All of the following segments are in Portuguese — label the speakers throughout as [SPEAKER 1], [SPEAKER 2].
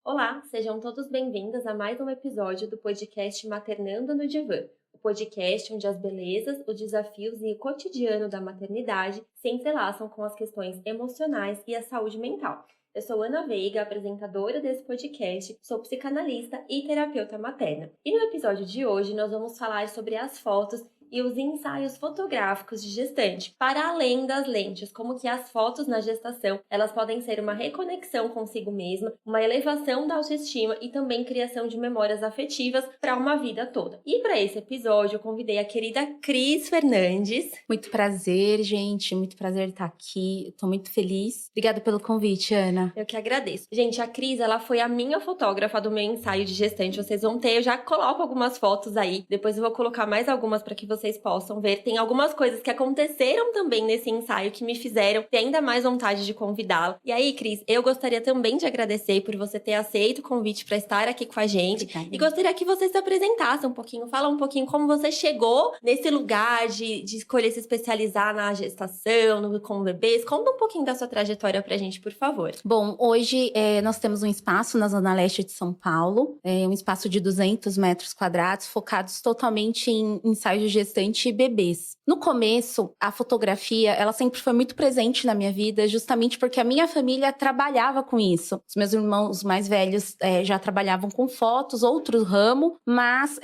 [SPEAKER 1] Olá, sejam todos bem-vindos a mais um episódio do podcast Maternando no Divã, o podcast onde as belezas, os desafios e o cotidiano da maternidade se entrelaçam com as questões emocionais e a saúde mental. Eu sou Ana Veiga, apresentadora desse podcast, sou psicanalista e terapeuta materna. E no episódio de hoje nós vamos falar sobre as fotos e os ensaios fotográficos de gestante, para além das lentes, como que as fotos na gestação, elas podem ser uma reconexão consigo mesma, uma elevação da autoestima e também criação de memórias afetivas para uma vida toda. E para esse episódio eu convidei a querida Cris Fernandes.
[SPEAKER 2] Muito prazer, gente, muito prazer estar aqui, tô muito feliz. Obrigada pelo convite, Ana.
[SPEAKER 1] Eu que agradeço. Gente, a Cris, ela foi a minha fotógrafa do meu ensaio de gestante, vocês vão ter, eu já coloco algumas fotos aí, depois eu vou colocar mais algumas para que vocês possam ver. Tem algumas coisas que aconteceram também nesse ensaio que me fizeram ter ainda mais vontade de convidá-la. E aí, Cris, eu gostaria também de agradecer por você ter aceito o convite para estar aqui com a gente.
[SPEAKER 2] Obrigada.
[SPEAKER 1] E gostaria que você se apresentasse um pouquinho, fala um pouquinho como você chegou nesse lugar de escolher se especializar na gestação, com bebês. Conta um pouquinho da sua trajetória pra gente, por favor.
[SPEAKER 2] Bom, hoje nós temos um espaço na Zona Leste de São Paulo, um espaço de 200 metros quadrados, focados totalmente em ensaios de gestante e bebês. No começo, a fotografia, ela sempre foi muito presente na minha vida, justamente porque a minha família trabalhava com isso. Os meus irmãos mais velhos já trabalhavam com fotos, outro ramo, mas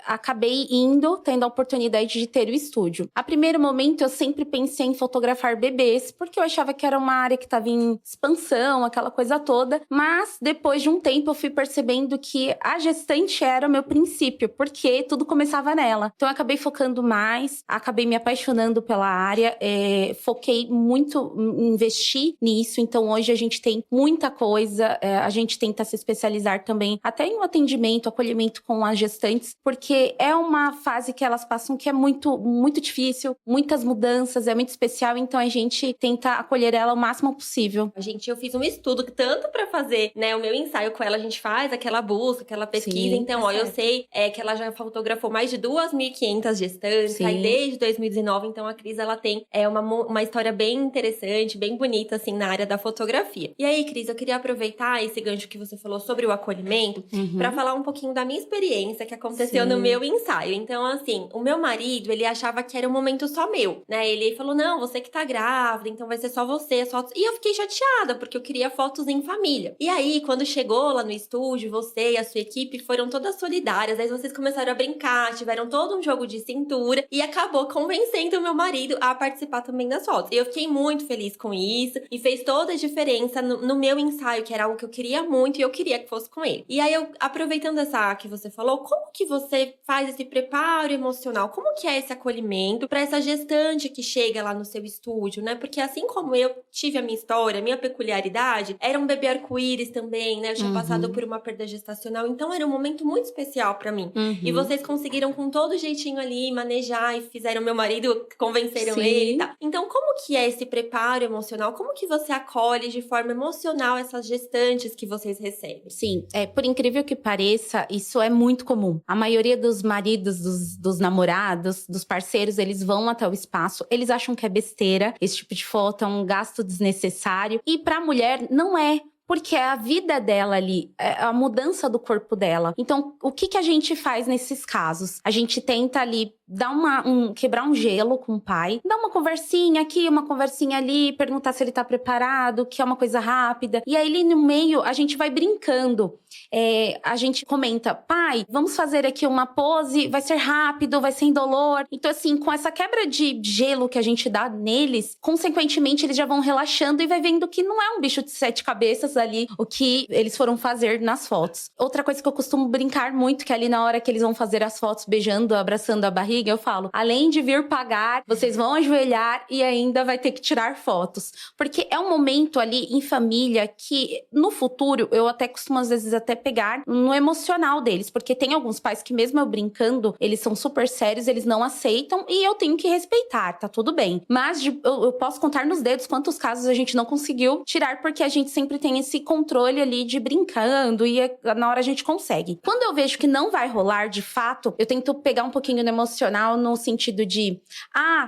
[SPEAKER 2] acabei tendo a oportunidade de ter o estúdio. A primeiro momento, eu sempre pensei em fotografar bebês, porque eu achava que era uma área que estava em expansão, aquela coisa toda, mas depois de um tempo eu fui percebendo que a gestante era o meu princípio, porque tudo começava nela. Então eu acabei focando mais, acabei me apaixonando pela área, foquei muito em investir nisso, então hoje a gente tem muita coisa, a gente tenta se especializar também, até em um atendimento, acolhimento com as gestantes, porque é uma fase que elas passam que é muito, muito difícil, muitas mudanças, é muito especial, então a gente tenta acolher ela o máximo possível.
[SPEAKER 1] Eu fiz um estudo tanto para fazer, né, o meu ensaio com ela, a gente faz aquela busca, aquela pesquisa. Sim, então, eu sei que ela já fotografou mais de 2.500 gestantes, aí desde 2019, então a Cris, ela tem uma história bem interessante, bem bonita, assim, na área da fotografia. E aí, Cris, eu queria aproveitar esse gancho que você falou sobre o acolhimento, para falar um pouquinho da minha experiência que aconteceu no meu ensaio. Então, assim, o meu marido, ele achava que era um momento só meu, né? Ele falou, não, você que tá grávida, então vai ser só você, as fotos. E eu fiquei chateada, porque eu queria fotos em família. E aí, quando chegou lá no estúdio, você e a sua equipe foram todas solidárias, aí vocês começaram a brincar, tiveram todo um jogo de cintura, e acabou convencendo o meu marido a participar também das fotos. E eu fiquei muito feliz com isso, e fez toda a diferença no meu ensaio, que era algo que eu queria muito, e eu queria que fosse com ele. E aí, aproveitando essa que você falou, como que você faz esse preparo emocional? Como que é esse acolhimento para essa gestante que chega lá no seu estúdio, né? Porque assim como eu tive a minha história, a minha peculiaridade, era um bebê arco-íris também, né? Eu tinha passado por uma perda gestacional, então era um momento muito especial pra mim. E vocês conseguiram com todo jeitinho ali manejar e fizeram meu marido, convenceram ele e tal. Então, como que é esse preparo emocional? Como que você acolhe de forma emocional essas gestantes que vocês recebem?
[SPEAKER 2] Sim, por incrível que pareça, isso é muito comum. A maioria dos maridos, dos namorados, dos parceiros, eles vão até o espaço, eles acham que é besteira, esse tipo de foto é um gasto desnecessário. E pra mulher, não é. Porque é a vida dela ali, é a mudança do corpo dela. Então, o que a gente faz nesses casos? A gente tenta ali dar quebrar um gelo com o pai, dar uma conversinha aqui, uma conversinha ali, perguntar se ele tá preparado, que é uma coisa rápida. E aí, ali no meio, a gente vai brincando. A gente comenta, pai, vamos fazer aqui uma pose, vai ser rápido, vai ser indolor. Então, assim, com essa quebra de gelo que a gente dá neles, consequentemente, eles já vão relaxando e vai vendo que não é um bicho de 7 cabeças ali, o que eles foram fazer nas fotos. Outra coisa que eu costumo brincar muito, que ali na hora que eles vão fazer as fotos beijando, abraçando a barriga, eu falo, além de vir pagar, vocês vão ajoelhar e ainda vai ter que tirar fotos. Porque é um momento ali em família que, no futuro, eu até costumo às vezes até pegar no emocional deles, porque tem alguns pais que mesmo eu brincando, eles são super sérios, eles não aceitam e eu tenho que respeitar, tá tudo bem. Mas eu posso contar nos dedos quantos casos a gente não conseguiu tirar, porque a gente sempre tem esse controle ali de brincando e na hora a gente consegue. Quando eu vejo que não vai rolar de fato, eu tento pegar um pouquinho no emocional emocional no sentido de,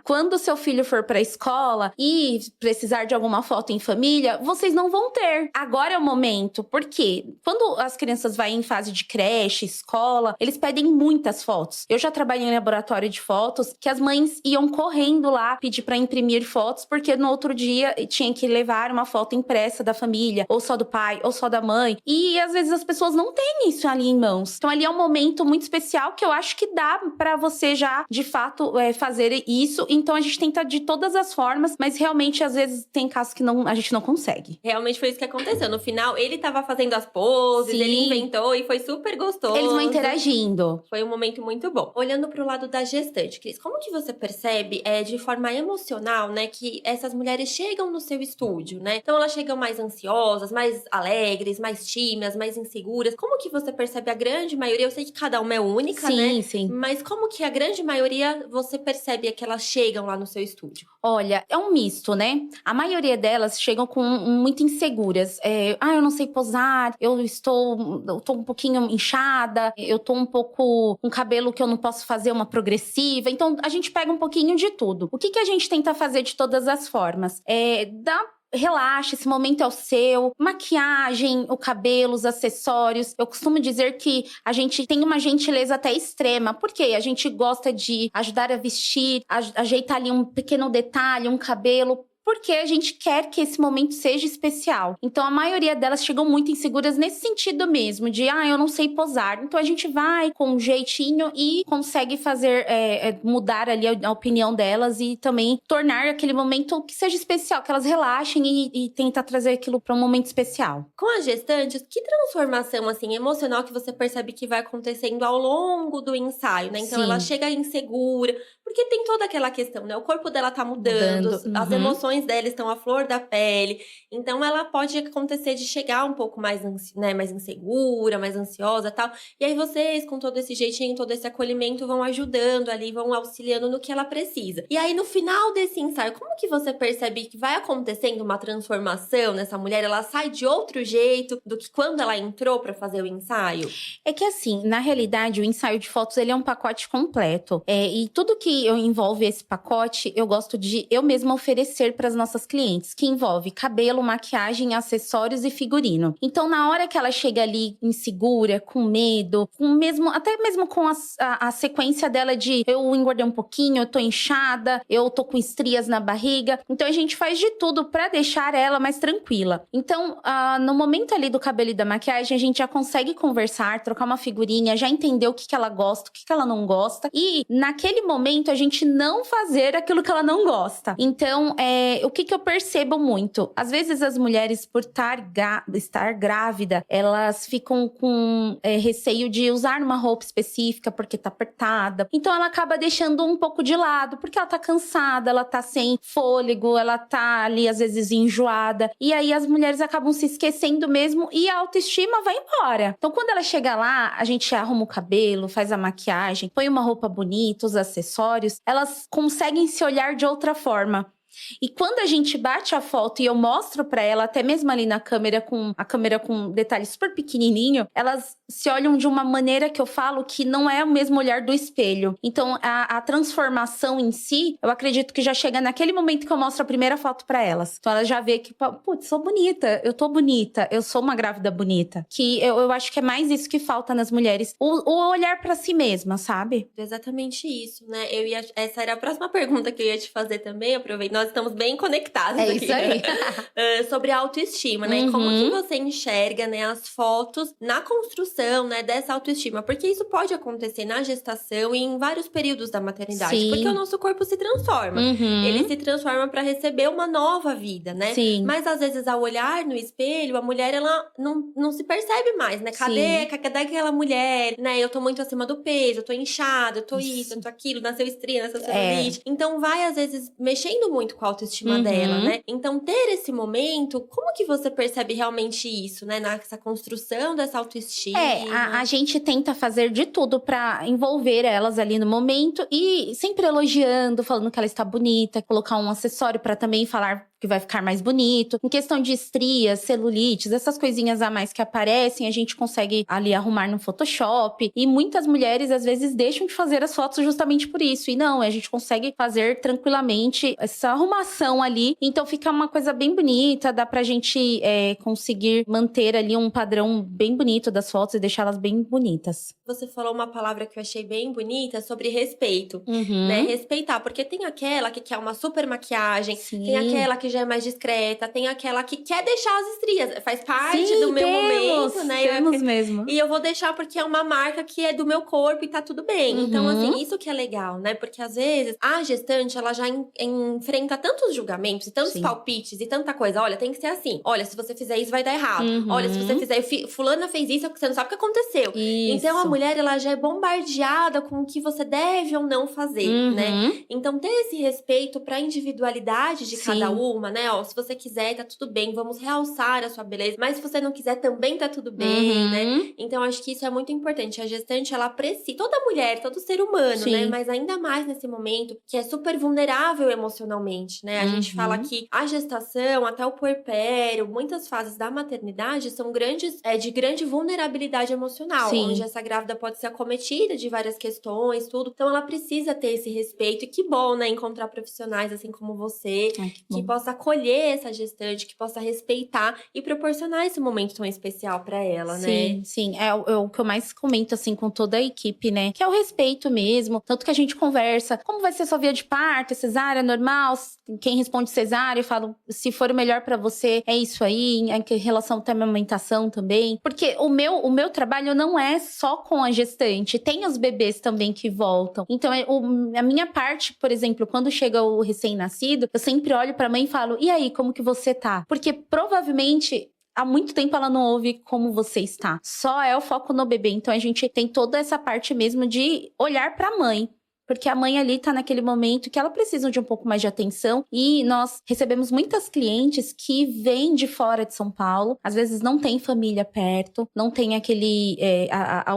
[SPEAKER 2] quando seu filho for pra escola e precisar de alguma foto em família, vocês não vão ter. Agora é o momento. Por quê? Quando as crianças vão em fase de creche, escola, eles pedem muitas fotos. Eu já trabalhei em laboratório de fotos que as mães iam correndo lá pedir pra imprimir fotos, porque no outro dia tinha que levar uma foto impressa da família, ou só do pai, ou só da mãe. E às vezes as pessoas não têm isso ali em mãos. Então ali é um momento muito especial que eu acho que dá pra você já, de fato, fazer isso. Então a gente tenta de todas as formas, mas realmente às vezes tem casos que a gente não consegue.
[SPEAKER 1] Realmente foi isso que aconteceu. No final, ele tava fazendo as poses,
[SPEAKER 2] Sim.
[SPEAKER 1] ele inventou e foi super gostoso.
[SPEAKER 2] Eles vão interagindo.
[SPEAKER 1] Foi um momento muito bom. Olhando pro lado da gestante, Cris, como que você percebe de forma emocional, né, que essas mulheres chegam no seu estúdio, né? Então elas chegam mais ansiosas, mais alegres, mais tímidas, mais inseguras. Como que você percebe a grande maioria? Eu sei que cada uma é única, né?
[SPEAKER 2] Sim, sim.
[SPEAKER 1] Mas como que a grande maioria você percebe que elas chegam lá no seu estúdio?
[SPEAKER 2] Olha, é um misto, né? A maioria delas chegam muito inseguras. Eu não sei posar, eu tô um pouquinho inchada, eu tô um pouco com cabelo que eu não posso fazer uma progressiva. Então, a gente pega um pouquinho de tudo. O que a gente tenta fazer de todas as formas? Relaxa, esse momento é o seu. Maquiagem, o cabelo, os acessórios. Eu costumo dizer que a gente tem uma gentileza até extrema. Porque a gente gosta de ajudar a vestir, ajeitar ali um pequeno detalhe, um cabelo. Porque a gente quer que esse momento seja especial. Então, a maioria delas chegam muito inseguras nesse sentido mesmo, de, eu não sei posar. Então, a gente vai com um jeitinho e consegue fazer, mudar ali a opinião delas e também tornar aquele momento que seja especial, que elas relaxem e tentar trazer aquilo para um momento especial.
[SPEAKER 1] Com as gestantes, que transformação, assim, emocional que você percebe que vai acontecendo ao longo do ensaio, né? Então,
[SPEAKER 2] Sim.
[SPEAKER 1] ela chega insegura, porque tem toda aquela questão, né? O corpo dela tá mudando. As emoções dela estão à flor da pele. Então, ela pode acontecer de chegar um pouco mais, mais insegura, mais ansiosa e tal. E aí, vocês, com todo esse jeitinho, todo esse acolhimento, vão ajudando ali, vão auxiliando no que ela precisa. E aí, no final desse ensaio, como que você percebe que vai acontecendo uma transformação nessa mulher? Ela sai de outro jeito do que quando ela entrou pra fazer o ensaio?
[SPEAKER 2] É que assim, na realidade, o ensaio de fotos, ele é um pacote completo. E tudo que envolve esse pacote, eu gosto de eu mesma oferecer para as nossas clientes, que envolve cabelo, maquiagem, acessórios e figurino. Então, na hora que ela chega ali insegura, com medo, até mesmo com a sequência dela de eu engordei um pouquinho, eu tô inchada, eu tô com estrias na barriga. Então, a gente faz de tudo para deixar ela mais tranquila. Então, no momento ali do cabelo e da maquiagem, a gente já consegue conversar, trocar uma figurinha, já entender o que ela gosta, o que ela não gosta. E, naquele momento, a gente não fazer aquilo que ela não gosta. Então, o que eu percebo muito? Às vezes, as mulheres, por estar grávida, elas ficam com receio de usar uma roupa específica porque tá apertada. Então, ela acaba deixando um pouco de lado, porque ela tá cansada, ela tá sem fôlego, ela tá ali, às vezes, enjoada. E aí, as mulheres acabam se esquecendo mesmo e a autoestima vai embora. Então, quando ela chega lá, a gente arruma o cabelo, faz a maquiagem, põe uma roupa bonita, os acessórios, elas conseguem se olhar de outra forma. E quando a gente bate a foto e eu mostro pra ela, até mesmo ali na câmera, com a câmera com detalhe super pequenininho, elas se olham de uma maneira que eu falo que não é o mesmo olhar do espelho. Então, a transformação em si, eu acredito que já chega naquele momento que eu mostro a primeira foto pra elas. Então, elas já vê que, putz, sou bonita, eu tô bonita, eu sou uma grávida bonita. Que eu acho que é mais isso que falta nas mulheres. O olhar pra si mesma, sabe?
[SPEAKER 1] Exatamente isso, né? Essa era a próxima pergunta que eu ia te fazer também, aproveito. Nós estamos bem conectados aqui.
[SPEAKER 2] Isso aí.
[SPEAKER 1] Sobre a autoestima, né? E como que você enxerga, né, as fotos na construção, né, dessa autoestima? Porque isso pode acontecer na gestação e em vários períodos da maternidade.
[SPEAKER 2] Sim.
[SPEAKER 1] Porque o nosso corpo se transforma. Ele se transforma para receber uma nova vida, né?
[SPEAKER 2] Sim.
[SPEAKER 1] Mas às vezes, ao olhar no espelho, a mulher, ela não se percebe mais, né? Cadê aquela mulher? Né? Eu tô muito acima do peso, eu tô inchada, eu tô isso, eu tô aquilo, nasceu estria, nasceu celulite. Então, vai, às vezes, mexendo muito com a autoestima dela, né? Então, ter esse momento, como que você percebe realmente isso, né? Nessa construção dessa autoestima.
[SPEAKER 2] A gente tenta fazer de tudo pra envolver elas ali no momento e sempre elogiando, falando que ela está bonita, colocar um acessório pra também falar que vai ficar mais bonito. Em questão de estrias, celulites, essas coisinhas a mais que aparecem, a gente consegue ali arrumar no Photoshop. E muitas mulheres, às vezes, deixam de fazer as fotos justamente por isso. E não, a gente consegue fazer tranquilamente essa arrumação ali. Então fica uma coisa bem bonita, dá pra gente conseguir manter ali um padrão bem bonito das fotos e deixá-las bem bonitas.
[SPEAKER 1] Você falou uma palavra que eu achei bem bonita sobre respeito,
[SPEAKER 2] Uhum.
[SPEAKER 1] né? Respeitar, porque tem aquela que quer uma super maquiagem,
[SPEAKER 2] Sim.
[SPEAKER 1] tem aquela que já é mais discreta, tem aquela que quer deixar as estrias, faz parte do meu momento, né?
[SPEAKER 2] Temos mesmo.
[SPEAKER 1] E eu vou deixar porque é uma marca que é do meu corpo e tá tudo bem.
[SPEAKER 2] Uhum.
[SPEAKER 1] Então, assim, isso que é legal, né? Porque às vezes a gestante, ela já enfrenta tantos julgamentos e tantos
[SPEAKER 2] Sim.
[SPEAKER 1] palpites e tanta coisa. Olha, tem que ser assim. Olha, se você fizer isso, vai dar errado.
[SPEAKER 2] Uhum.
[SPEAKER 1] Olha, se você fizer... Fulana fez isso, você não sabe o que aconteceu.
[SPEAKER 2] Isso.
[SPEAKER 1] Então, a mulher, ela já é bombardeada com o que você deve ou não fazer, né? Então, ter esse respeito pra individualidade de cada uma, né? Ó, se você quiser, tá tudo bem, vamos realçar a sua beleza. Mas se você não quiser, também tá tudo bem, né? Então, acho que isso é muito importante. A gestante, ela precisa... Toda mulher, todo ser humano, né? Mas ainda mais nesse momento, que é super vulnerável emocionalmente, né? A gente fala que a gestação, até o puerpério, muitas fases da maternidade são de grande vulnerabilidade emocional. Onde essa grávida pode ser acometida de várias questões, tudo. Então, ela precisa ter esse respeito. E que bom, né? Encontrar profissionais assim como você, que possa acolher essa gestante, que possa respeitar e proporcionar esse momento tão especial pra ela, né?
[SPEAKER 2] Sim. É o que eu mais comento, assim, com toda a equipe, né? Que é o respeito mesmo. Tanto que a gente conversa. Como vai ser sua via de parto? É cesárea, normal? Quem responde cesárea, eu falo, se for o melhor pra você, é isso aí. Em relação à amamentação também. Porque o meu trabalho não é só com a gestante. Tem os bebês também que voltam. Então, a minha parte, por exemplo, quando chega o recém-nascido, eu sempre olho pra mãe e falo, e aí, como que você tá? Porque provavelmente... há muito tempo ela não ouve como você está. Só é o foco no bebê. Então, a gente tem toda essa parte mesmo de olhar pra mãe. Porque a mãe ali tá naquele momento que ela precisa de um pouco mais de atenção. E nós recebemos muitas clientes que vêm de fora de São Paulo. Às vezes não tem família perto, não tem aquele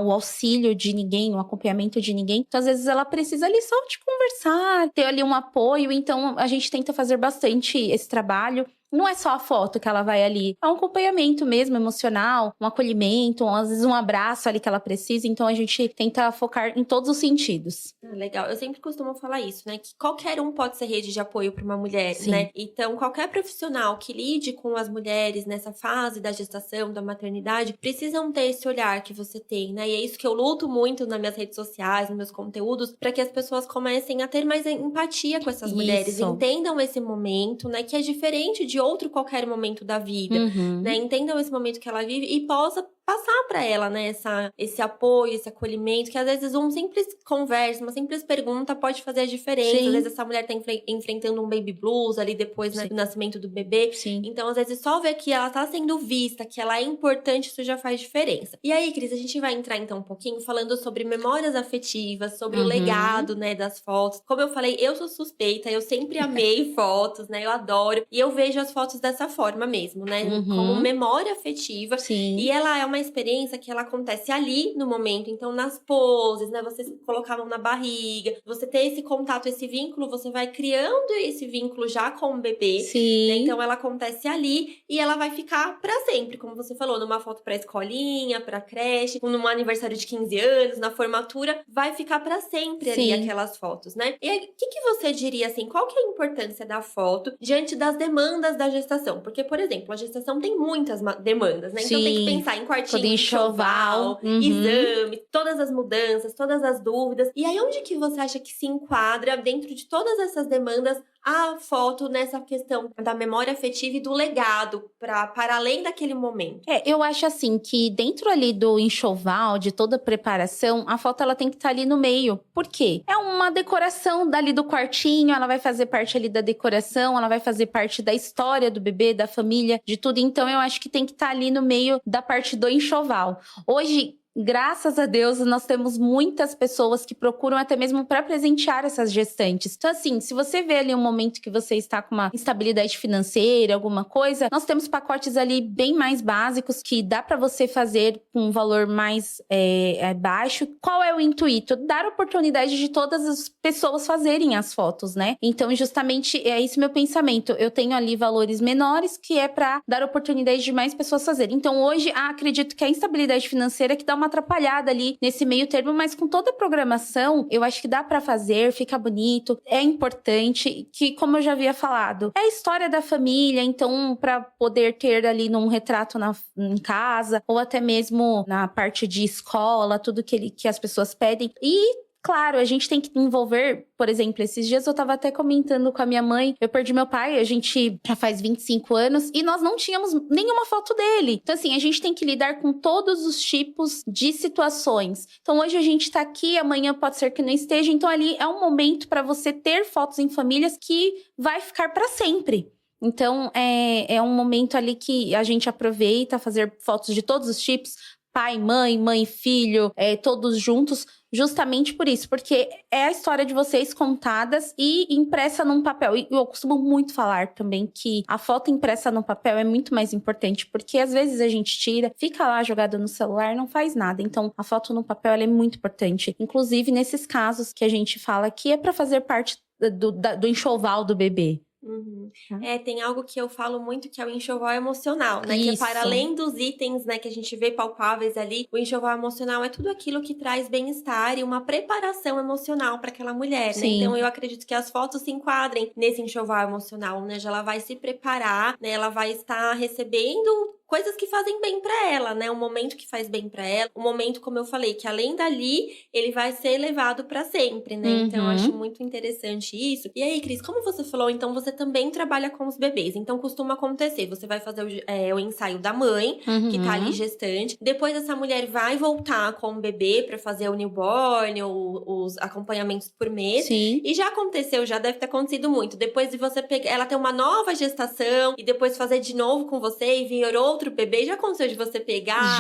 [SPEAKER 2] o auxílio de ninguém, o acompanhamento de ninguém. Então, às vezes ela precisa ali só de conversar, ter ali um apoio. Então, a gente tenta fazer bastante esse trabalho. Não é só a foto que ela vai ali. É um acompanhamento mesmo, emocional, um acolhimento, às vezes um abraço ali que ela precisa. Então, a gente tenta focar em todos os sentidos.
[SPEAKER 1] Legal. Eu sempre costumo falar isso, né? Que qualquer um pode ser rede de apoio para uma mulher, né? Então, qualquer profissional que lide com as mulheres nessa fase da gestação, da maternidade, precisam ter esse olhar que você tem, né? E é isso que eu luto muito nas minhas redes sociais, nos meus conteúdos, para que as pessoas comecem a ter mais empatia com essas mulheres. Entendam esse momento, né? Que é diferente de outro qualquer momento da vida, né? Entendam esse momento que ela vive e possa passar para ela, né, esse apoio, esse acolhimento, que às vezes uma simples conversa, uma simples pergunta pode fazer a diferença. Às vezes essa mulher tá enfrentando um baby blues ali depois, né, do nascimento do bebê. Então, às vezes, só ver que ela tá sendo vista, que ela é importante, isso já faz diferença. E aí, Cris, a gente vai entrar então um pouquinho falando sobre memórias afetivas, sobre o legado, né, das fotos. Como eu falei, eu sou suspeita, eu sempre amei fotos, né, eu adoro. E eu vejo as fotos dessa forma mesmo, né, como memória afetiva. E ela é uma experiência que ela acontece ali no momento, então nas poses, né, você colocar a mão na barriga, você ter esse contato, esse vínculo, você vai criando esse vínculo já com o bebê, né? Então ela acontece ali e ela vai ficar pra sempre, como você falou, numa foto pra escolinha, pra creche, num aniversário de 15 anos, na formatura, vai ficar pra sempre ali aquelas fotos, né? E aí, o que você diria, assim, qual que é a importância da foto diante das demandas da gestação? Porque, por exemplo, a gestação tem muitas demandas, né? Então tem que pensar em quartinho, enxoval, exame, todas as mudanças, todas as dúvidas. E aí, onde que você acha que se enquadra dentro de todas essas demandas a foto nessa questão da memória afetiva e do legado para além daquele momento?
[SPEAKER 2] Eu acho assim que dentro ali do enxoval, de toda a preparação, a foto ela tem que estar ali no meio. Por quê? É uma decoração dali do quartinho, ela vai fazer parte ali da decoração, ela vai fazer parte da história do bebê, da família, de tudo. Então eu acho que tem que estar ali no meio da parte do enxoval. Hoje, graças a Deus, nós temos muitas pessoas que procuram até mesmo para presentear essas gestantes. Então, assim, se você vê ali um momento que você está com uma instabilidade financeira, alguma coisa, nós temos pacotes ali bem mais básicos que dá para você fazer com um valor mais baixo. Qual é o intuito? Dar oportunidade de todas as pessoas fazerem as fotos, né? Então, justamente, é esse meu pensamento. Eu tenho ali valores menores que é para dar oportunidade de mais pessoas fazerem. Então, hoje, acredito que a instabilidade financeira que dá uma atrapalhada ali nesse meio termo, mas com toda a programação, eu acho que dá pra fazer, fica bonito, é importante, que como eu já havia falado, é a história da família, então pra poder ter ali num retrato em casa, ou até mesmo na parte de escola, tudo que as pessoas pedem. E claro, a gente tem que envolver, por exemplo, esses dias eu tava até comentando com a minha mãe, eu perdi meu pai, a gente já faz 25 anos e nós não tínhamos nenhuma foto dele. Então assim, a gente tem que lidar com todos os tipos de situações. Então hoje a gente tá aqui, amanhã pode ser que não esteja, então ali é um momento para você ter fotos em famílias que vai ficar para sempre. Então é um momento ali que a gente aproveita fazer fotos de todos os tipos, pai, mãe, filho, todos juntos, justamente por isso, porque é a história de vocês contadas e impressa num papel. E eu costumo muito falar também que a foto impressa no papel é muito mais importante, porque às vezes a gente tira, fica lá jogada no celular, não faz nada. Então, a foto no papel ela é muito importante. Inclusive, nesses casos que a gente fala que é para fazer parte do enxoval do bebê.
[SPEAKER 1] Uhum. Tem algo que eu falo muito que é o enxoval emocional, né?
[SPEAKER 2] Isso.
[SPEAKER 1] Que para além dos itens, né, que a gente vê palpáveis ali, o enxoval emocional é tudo aquilo que traz bem-estar e uma preparação emocional para aquela mulher, né? Então eu acredito que as fotos se enquadrem nesse enxoval emocional, né? Ela vai se preparar, né? Ela vai estar recebendo coisas que fazem bem pra ela, né? Um momento que faz bem pra ela. Um momento, como eu falei, que além dali, ele vai ser levado pra sempre, né?
[SPEAKER 2] Uhum.
[SPEAKER 1] Então, eu acho muito interessante isso. E aí, Cris, como você falou, então você também trabalha com os bebês. Então, costuma acontecer. Você vai fazer o ensaio da mãe, que tá ali gestante. Depois, essa mulher vai voltar com o bebê pra fazer o newborn, os acompanhamentos por mês.
[SPEAKER 2] Sim.
[SPEAKER 1] E já aconteceu, já deve ter acontecido muito. Depois de você pegar, ela ter uma nova gestação e depois fazer de novo com você e vir outro bebê, já aconteceu de você pegar?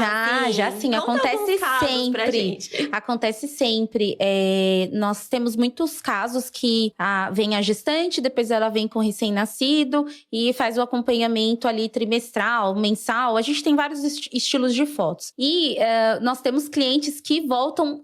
[SPEAKER 2] Já sim, acontece sempre. Acontece sempre. Nós temos muitos casos que vem a gestante, depois ela vem com recém-nascido e faz o acompanhamento ali trimestral, mensal. A gente tem vários estilos de fotos. E nós temos clientes que voltam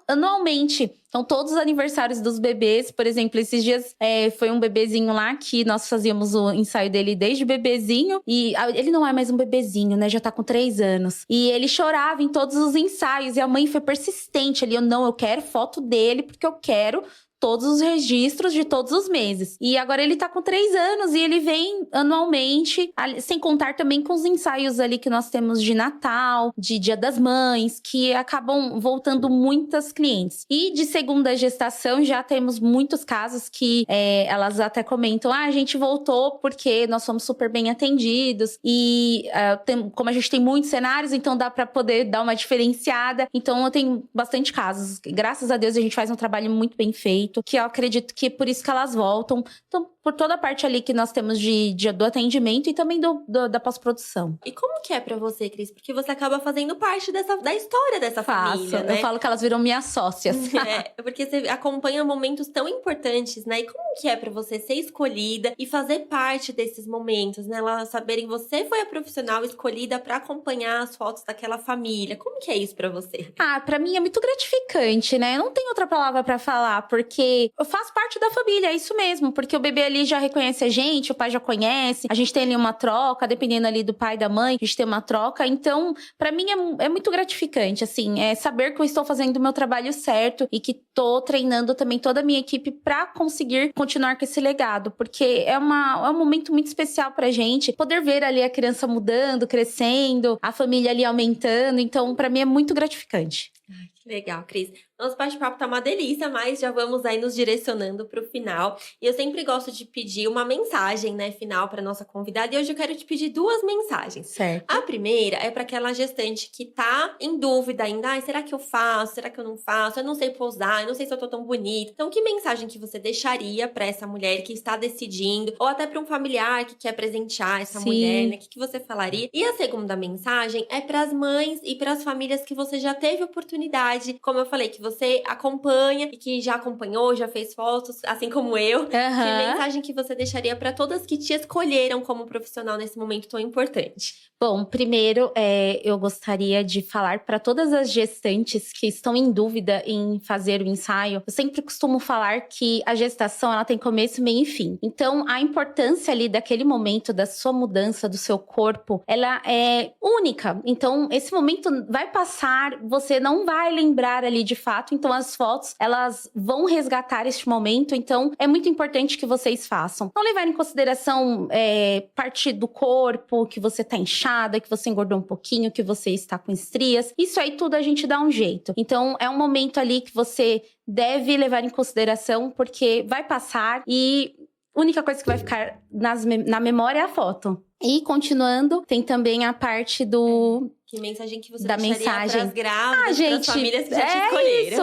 [SPEAKER 2] anualmente. Então, todos os aniversários dos bebês, por exemplo, esses dias foi um bebezinho lá que nós fazíamos o ensaio dele desde bebezinho. E ele não é mais um bebezinho, né? Já tá com 3 anos. E ele chorava em todos os ensaios. E a mãe foi persistente ali. Eu quero foto dele porque eu quero todos os registros de todos os meses. E agora ele tá com 3 anos e ele vem anualmente, sem contar também com os ensaios ali que nós temos de Natal, de Dia das Mães, que acabam voltando muitas clientes. E de segunda gestação já temos muitos casos que elas até comentam, a gente voltou porque nós somos super bem atendidos e como a gente tem muitos cenários, então dá pra poder dar uma diferenciada. Então eu tenho bastante casos. Graças a Deus a gente faz um trabalho muito bem feito, que eu acredito que é por isso que elas voltam. Então, por toda a parte ali que nós temos do atendimento e também da pós-produção.
[SPEAKER 1] E como que é pra você, Cris? Porque você acaba fazendo parte da história dessa família, né?
[SPEAKER 2] Eu falo que elas viram minhas sócias.
[SPEAKER 1] Porque você acompanha momentos tão importantes, né? E como que é pra você ser escolhida e fazer parte desses momentos, né? Elas saberem que você foi a profissional escolhida pra acompanhar as fotos daquela família. Como que é isso pra você?
[SPEAKER 2] Pra mim é muito gratificante, né? Eu não tenho outra palavra pra falar, porque eu faço parte da família, é isso mesmo. Porque o bebê ali já reconhece a gente, o pai já conhece, a gente tem ali uma troca, dependendo ali do pai e da mãe, a gente tem uma troca. Então, pra mim é muito gratificante, assim, saber que eu estou fazendo o meu trabalho certo e que tô treinando também toda a minha equipe pra conseguir continuar com esse legado. Porque é um momento muito especial pra gente, poder ver ali a criança mudando, crescendo, a família ali aumentando. Então, pra mim é muito gratificante.
[SPEAKER 1] Ai, que legal, Cris. Nosso bate-papo tá uma delícia, mas já vamos aí nos direcionando pro final. E eu sempre gosto de pedir uma mensagem, né, final para nossa convidada. E hoje eu quero te pedir 2 mensagens.
[SPEAKER 2] Certo.
[SPEAKER 1] A primeira é para aquela gestante que tá em dúvida ainda. Ai, será que eu faço? Será que eu não faço? Eu não sei pousar, eu não sei se eu tô tão bonita. Então, que mensagem que você deixaria para essa mulher que está decidindo? Ou até para um familiar que quer presentear essa mulher, né? O que você falaria? E a segunda mensagem é para as mães e para as famílias que você já teve oportunidade, como eu falei, que você acompanha e que já acompanhou, já fez fotos, assim como eu. Que mensagem que você deixaria para todas que te escolheram como profissional nesse momento tão importante?
[SPEAKER 2] Bom, primeiro, eu gostaria de falar para todas as gestantes que estão em dúvida em fazer o ensaio. Eu sempre costumo falar que a gestação ela tem começo, meio e fim. Então, a importância ali daquele momento da sua mudança, do seu corpo, ela é única. Então, esse momento vai passar, você não vai lembrar ali de fato. Então, as fotos, elas vão resgatar este momento. Então, é muito importante que vocês façam. Não levar em consideração parte do corpo, que você tá inchada, que você engordou um pouquinho, que você está com estrias. Isso aí tudo a gente dá um jeito. Então, é um momento ali que você deve levar em consideração, porque vai passar e a única coisa que vai ficar na memória é a foto. E continuando, tem também a parte do...
[SPEAKER 1] Que mensagem que você
[SPEAKER 2] da
[SPEAKER 1] deixaria para as grávidas,
[SPEAKER 2] gente,
[SPEAKER 1] para as famílias que já te escolheram?
[SPEAKER 2] Isso,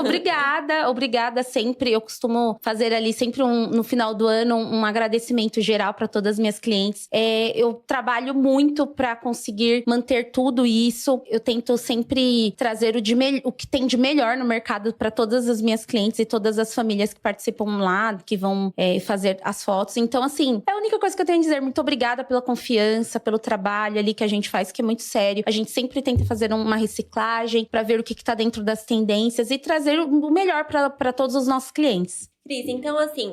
[SPEAKER 2] obrigada sempre. Eu costumo fazer ali sempre no final do ano um agradecimento geral para todas as minhas clientes. Eu trabalho muito para conseguir manter tudo isso. Eu tento sempre trazer o que tem de melhor no mercado para todas as minhas clientes e todas as famílias que participam lá, que vão fazer as fotos. Então, assim, é a única coisa que eu tenho a dizer. Muito obrigada pela confiança, pelo trabalho ali que a gente faz, que é muito sério. A gente sempre tenta fazer uma reciclagem para ver o que tá dentro das tendências e trazer o melhor para todos os nossos clientes.
[SPEAKER 1] Cris, então assim,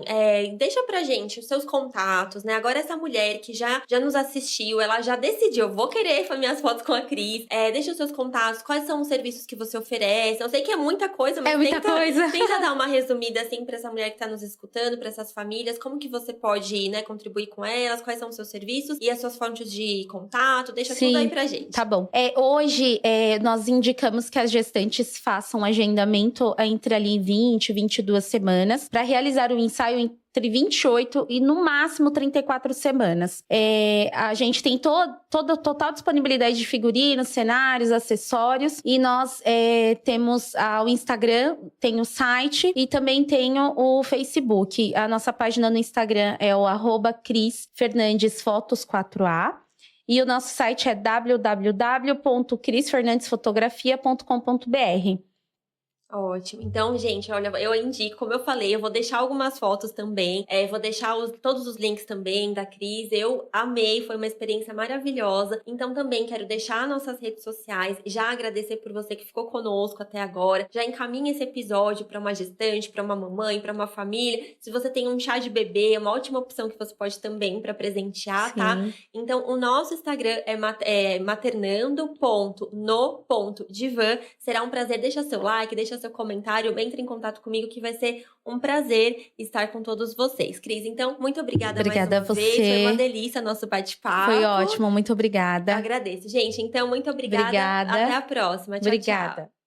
[SPEAKER 1] deixa pra gente os seus contatos, né? Agora essa mulher que já nos assistiu, ela já decidiu, vou querer minhas fotos com a Cris. Deixa os seus contatos, quais são os serviços que você oferece. Eu sei que é muita coisa, mas tenta dar uma resumida assim pra essa mulher que tá nos escutando, pra essas famílias. Como que você pode, né, contribuir com elas, quais são os seus serviços e as suas fontes de contato. Deixa tudo aí pra gente.
[SPEAKER 2] Tá bom. Hoje, nós indicamos que as gestantes façam agendamento entre ali 20, 22 semanas, para realizar o ensaio entre 28 e no máximo 34 semanas. A gente tem toda total disponibilidade de figurinos, cenários, acessórios. E nós temos o Instagram, tem o site e também tem o Facebook. A nossa página no Instagram é o @CrisFernandesFotos4A. E o nosso site é www.crisfernandesfotografia.com.br.
[SPEAKER 1] Ótimo. Então, gente, olha, eu indico, como eu falei, eu vou deixar algumas fotos também, vou deixar todos os links também da Cris. Eu amei, foi uma experiência maravilhosa. Então, também quero deixar nossas redes sociais, já agradecer por você que ficou conosco até agora. Já encaminha esse episódio para uma gestante, para uma mamãe, para uma família. Se você tem um chá de bebê, é uma ótima opção que você pode também para presentear,
[SPEAKER 2] Sim.
[SPEAKER 1] tá? Então, o nosso Instagram é maternando.no.divan. Será um prazer, deixa seu like, deixa seu comentário, entre em contato comigo que vai ser um prazer estar com todos vocês. Cris, então, muito obrigada mais uma vez. Foi uma delícia nosso bate-papo.
[SPEAKER 2] Foi ótimo, muito obrigada.
[SPEAKER 1] Agradeço. Gente, então, muito obrigada. Até a próxima. Tchau,
[SPEAKER 2] Obrigada.
[SPEAKER 1] tchau.